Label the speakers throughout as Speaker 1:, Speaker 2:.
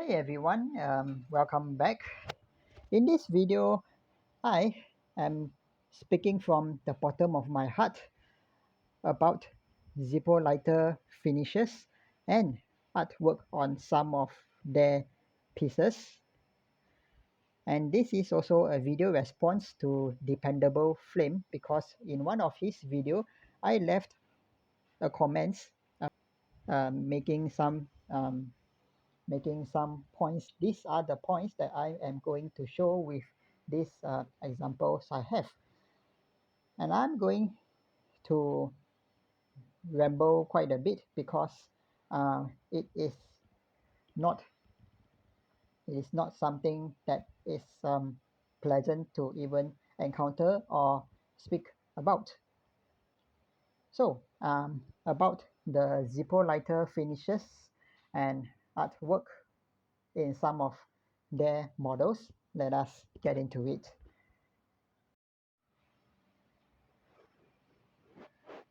Speaker 1: Hey everyone, welcome back. In this video, I am speaking from the bottom of my heart about Zippo lighter finishes and artwork on some of their pieces. And this is also a video response to Dependable Flame because in one of his video, I left a comments making some points. These are the points that I am going to show with these examples I have. And I'm going to ramble quite a bit because uh, it is not something that is pleasant to even encounter or speak about. So about the Zippo lighter finishes and artwork in some of their models, let us get into it.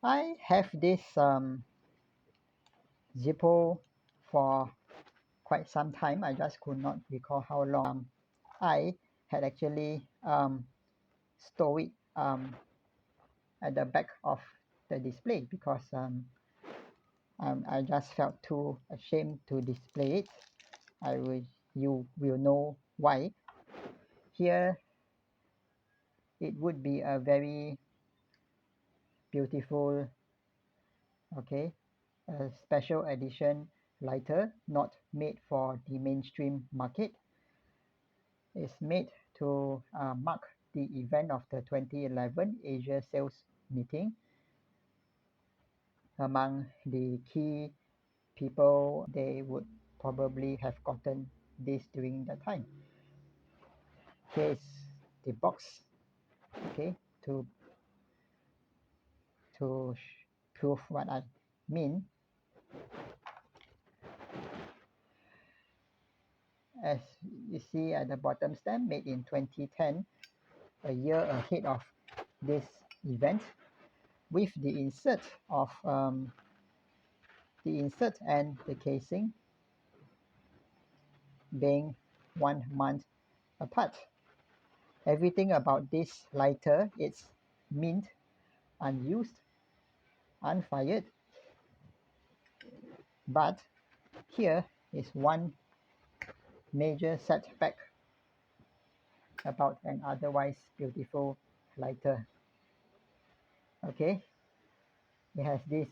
Speaker 1: I have this Zippo for quite some time. I just could not recall how long. I had actually stowed it at the back of the display because I just felt too ashamed to display it. You will know why. Here, it would be a very beautiful, okay, a special edition lighter, not made for the mainstream market. It's made to mark the event of the 2011 Asia sales meeting. Among the key people, they would probably have gotten this during that time. Here's the box, okay, to prove what I mean. As you see at the bottom stamp, made in 2010, a year ahead of this event, with the insert and the casing being 1 month apart. Everything about this lighter is mint, unused, unfired. But here is one major setback about an otherwise beautiful lighter. Okay, it has this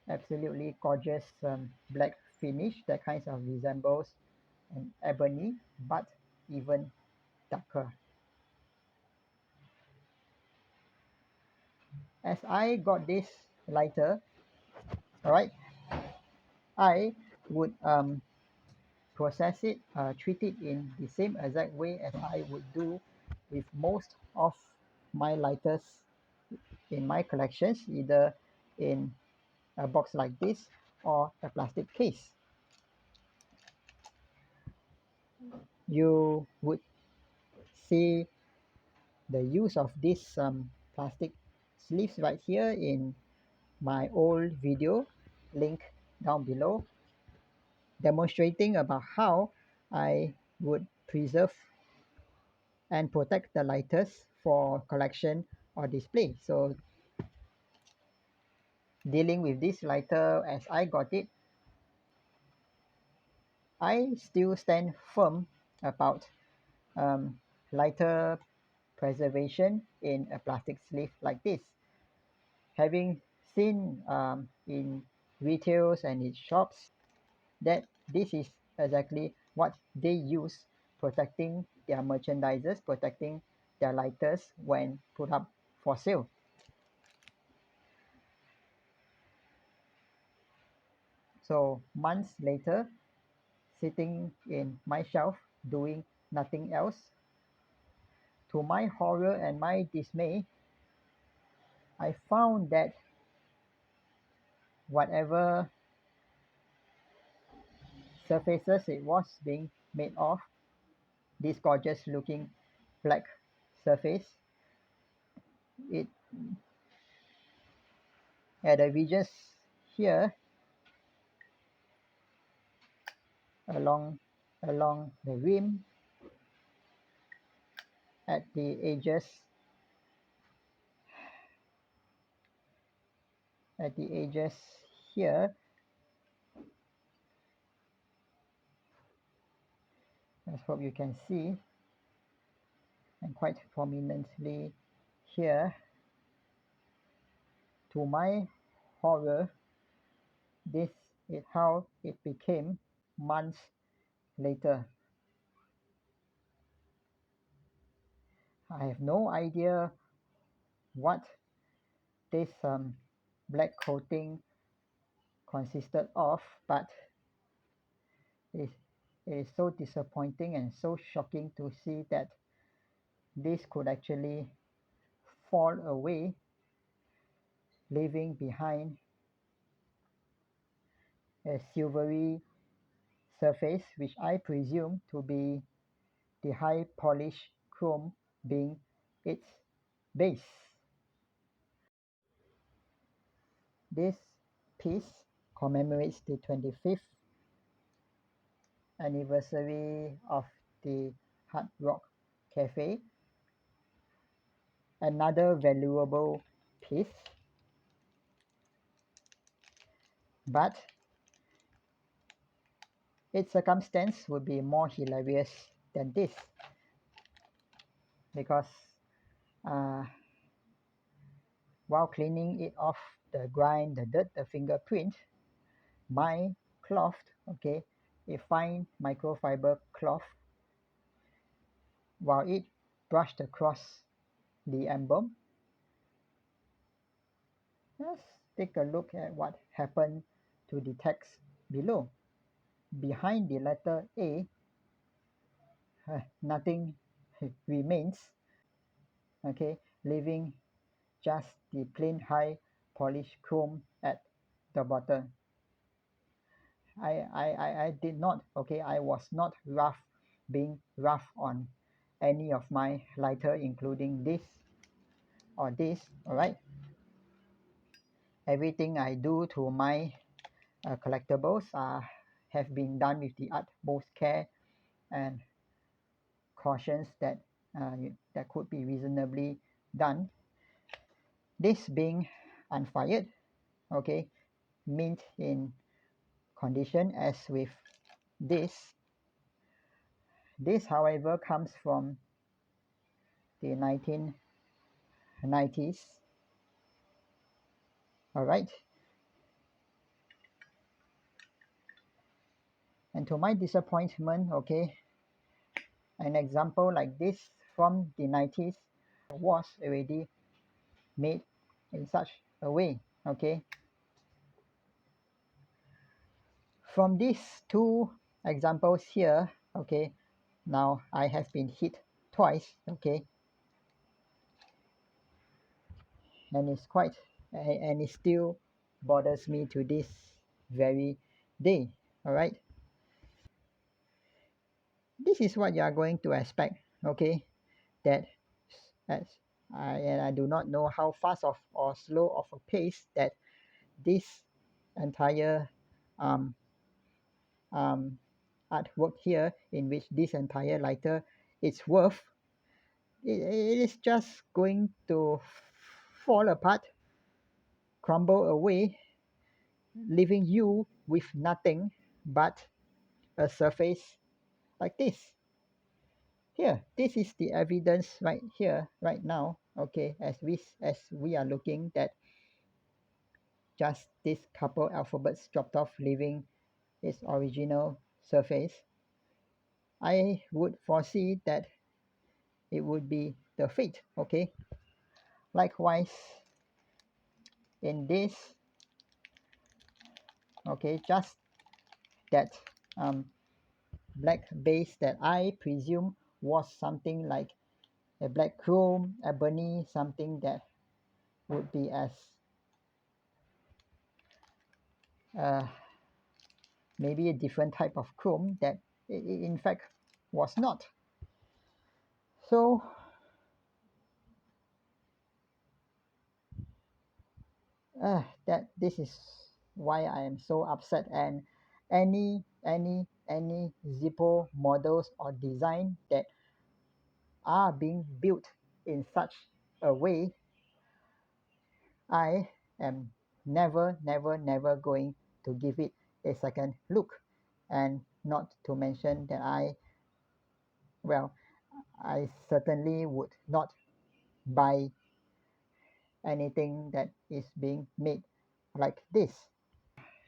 Speaker 1: absolutely gorgeous black finish that kind of resembles an ebony, but even darker. As I got this lighter, all right, I would process it, treat it in the same exact way as I would do with most of my lighters in my collections, either in a box like this or a plastic case. You would see the use of this plastic sleeves right here in my old video, link down below, demonstrating about how I would preserve and protect the lighters for collection or display. So dealing with this lighter as I got it, I still stand firm about um, lighter preservation in a plastic sleeve like this. Having seen in retails and in shops that this is exactly what they use, protecting their merchandises, protecting their lighters when put up for sale. So months later, sitting in my shelf doing nothing else, to my horror and my dismay, I found that whatever surfaces it was being made of, this gorgeous looking black surface, it at the regions here, along the rim, at the edges here. I hope you can see, and quite prominently here. To my horror, this is how it became months later. I have no idea what this black coating consisted of, but it, it is so disappointing and so shocking to see that this could actually fall away, leaving behind a silvery surface, which I presume to be the high polished chrome being its base. This piece commemorates the 25th anniversary of the Hard Rock Cafe, another valuable piece, but its circumstance would be more hilarious than this, because uh, while cleaning it off the grime, the dirt, the fingerprint, my cloth, okay, a fine microfiber cloth, while it brushed across the emblem. Let's take a look at what happened to the text below. Behind the letter A, nothing remains, okay, leaving just the plain high polished chrome at the bottom. I did not, okay, I was not being rough on any of my lighter, including this or this, all right. Everything I do to my collectibles have been done with the utmost care and cautions that could be reasonably done. This being unfired, okay, mint in condition as with this. This, however, comes from the 1990s. All right. And to my disappointment, okay, an example like this from the 90s was already made in such a way, okay. From these two examples here, okay, now I have been hit twice, okay, and it still bothers me to this very day. All right, this is what you are going to expect, okay, that as I do not know how fast or slow of a pace that this entire um, um, artwork here, in which this entire lighter is worth, it is just going to fall apart, crumble away, leaving you with nothing but a surface like this. Here, this is the evidence right here, right now, okay, as we are looking, that just this couple alphabets dropped off, leaving its original surface. I would foresee that it would be the fate, okay. Likewise, in this, okay, just that black base that I presume was something like a black chrome, ebony, something that would be as uh, maybe a different type of chrome that it in fact was not. So that this is why I am so upset, and any any Zippo models or design that are being built in such a way, I am never going to give it a second look. And not to mention that well, I certainly would not buy anything that is being made like this.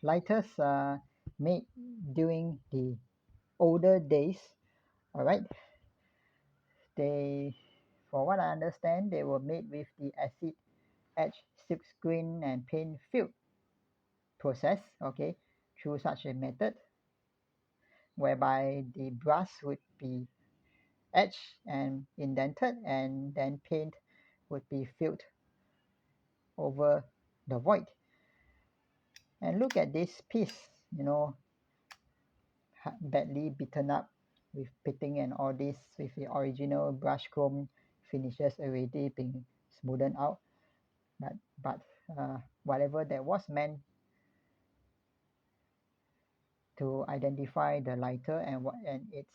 Speaker 1: Lighters made during the older days, all right, they, for what I understand, they were made with the acid etch silk screen and paint filled process, okay, through such a method whereby the brass would be etched and indented and then paint would be filled over the void. And look at this piece, badly beaten up with pitting and all this, with the original brush chrome finishes already being smoothed out. But whatever that was meant to identify the lighter and its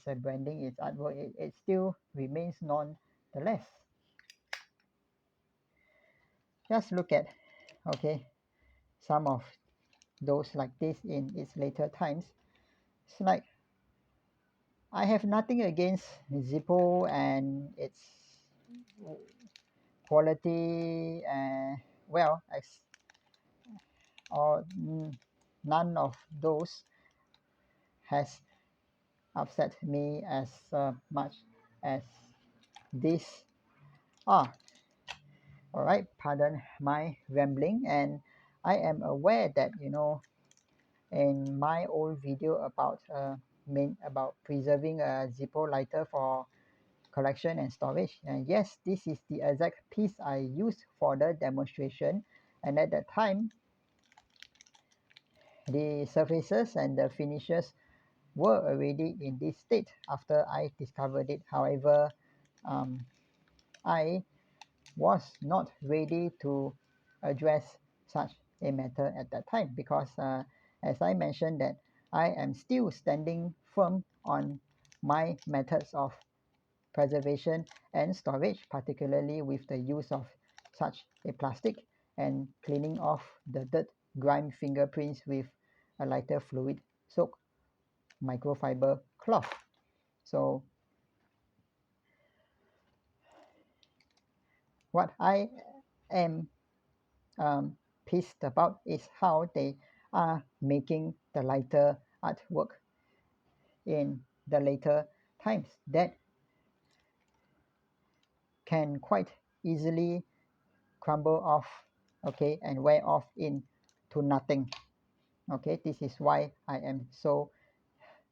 Speaker 1: a branding, its artwork, it still remains nonetheless. Just look at, okay, some of those like this in its later times. It's like I have nothing against Zippo and its quality, well, or none of those has upset me as much as this are. All right, pardon my rambling, and I am aware that in my old video about preserving a Zippo lighter for collection and storage, and yes, this is the exact piece I used for the demonstration. And at that time, the surfaces and the finishes were already in this state after I discovered it. However, I was not ready to address such a matter at that time because as I mentioned that I am still standing firm on my methods of preservation and storage, particularly with the use of such a plastic and cleaning off the dirt grime fingerprints with a lighter fluid soaked microfiber cloth. So what I am pissed about is how they are making the lighter artwork in the later times that can quite easily crumble off, okay, and wear off into nothing. Okay, this is why I am so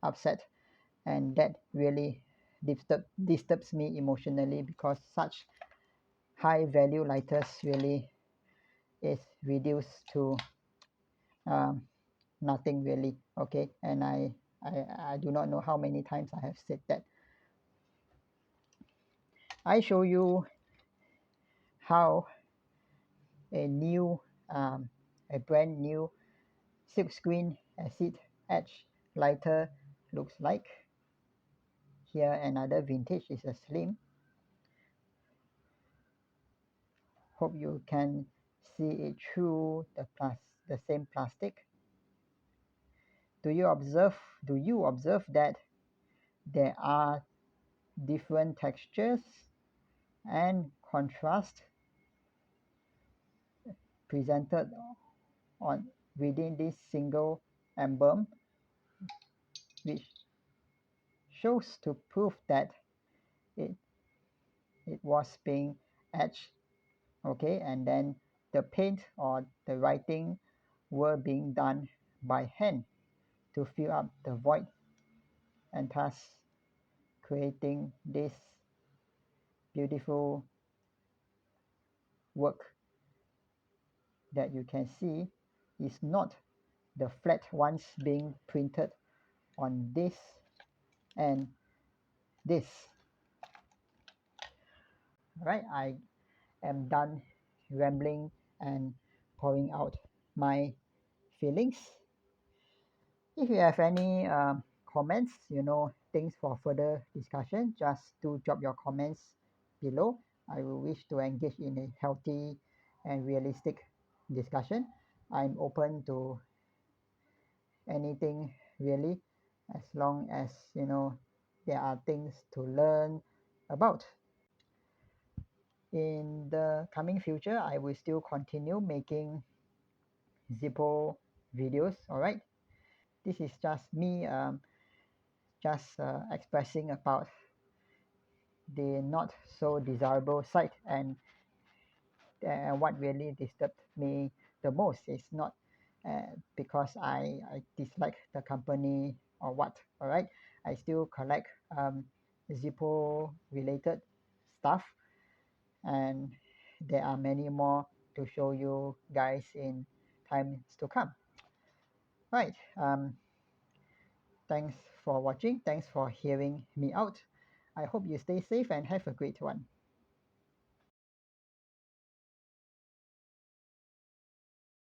Speaker 1: upset, and that really disturbs me emotionally because such high value lighters really is reduced to um, nothing really, okay. And I do not know how many times I have said that. I show you how a new a brand new silkscreen acid etch lighter looks like. Here another vintage is a slim. Hope you can see it through the same plastic. Do you observe that there are different textures and contrast presented on within this single emblem, which shows to prove that it it was being etched, okay, and then the paint or the writing were being done by hand to fill up the void and thus creating this beautiful work that you can see is not the flat ones being printed on this and this. Right, I am done rambling and pouring out my feelings. If you have any comments, things for further discussion, just do drop your comments below. I will wish to engage in a healthy and realistic discussion. I'm open to anything really, as long as there are things to learn about. In the coming future, I will still continue making Zippo videos. All right, this is just me just expressing about the not so desirable side, and what really disturbed me the most is not because I dislike the company or what. All right, I still collect Zippo related stuff, and there are many more to show you guys in times to come. Right, thanks for watching, thanks for hearing me out. I hope you stay safe and have a great one.